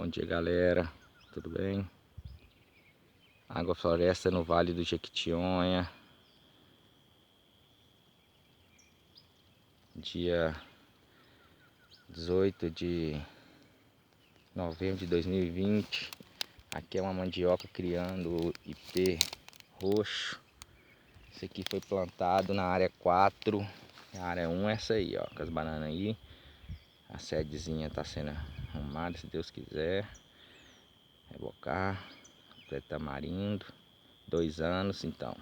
Bom dia, galera, tudo bem? Agrofloresta no Vale do Jequitinhonha. Dia 18 de novembro de 2020. Aqui é uma mandioca criando IP roxo. Esse aqui foi plantado na área 4. A área 1 é essa aí, ó, com as bananas aí. A sedezinha tá sendo arrumada, se Deus quiser. Rebocar. Pé tamarindo. 2 anos, então.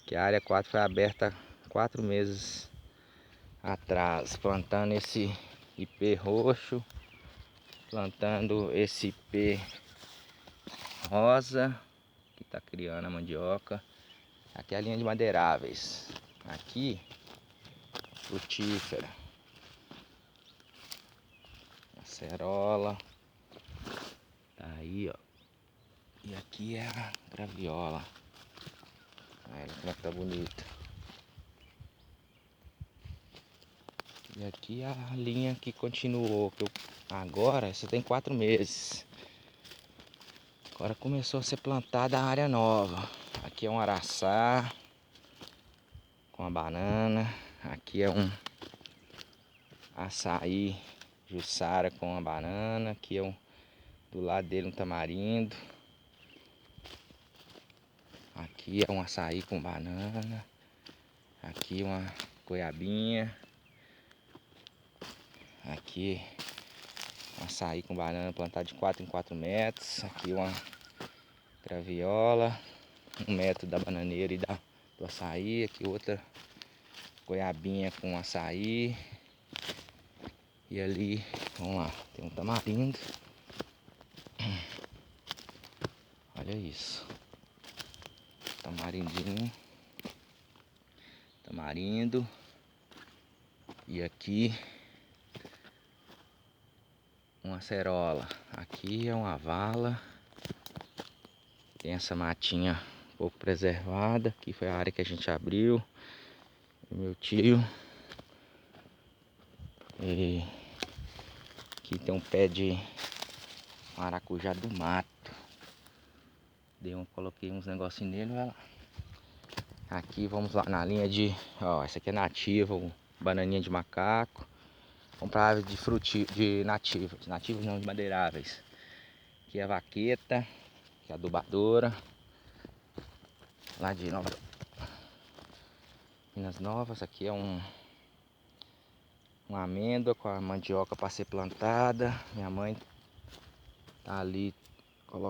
Que a área 4 foi aberta 4 meses atrás, plantando esse IP roxo, plantando esse IP rosa, que tá criando a mandioca. Aqui é a linha de madeiráveis. Aqui, frutífera. Acerola. Tá aí, ó. E aqui é a graviola. Olha como é que tá bonita. E aqui a linha que continuou, que eu... agora essa tem 4 meses. Agora começou a ser plantada a área nova. Aqui é um araçá com a banana. Aqui é um açaí jussara com a banana. Aqui é do lado dele um tamarindo. Aqui é um açaí com banana. Aqui uma goiabinha. Aqui um açaí com banana plantado de 4 em 4 metros. Aqui uma graviola. 1 metro da bananeira e do açaí. Aqui outra goiabinha com açaí. E ali, vamos lá, tem um tamarindo. Olha isso. Tamarindinho. Tamarindo. E aqui uma acerola. Aqui é uma vala. Tem essa matinha um pouco preservada. Aqui foi a área que a gente abriu. E meu tio. E aqui tem um pé de maracujá do mato. Coloquei uns negocinhos nele, vai lá. Aqui vamos lá na linha de... Ó, essa aqui é nativa, bananinha de macaco. Vamos para a árvore de nativas. Nativas não, de madeiráveis. Aqui é a vaqueta, que é adubadora. Lá de Minas Novas. Aqui é uma amêndoa com a mandioca para ser plantada. Minha mãe tá ali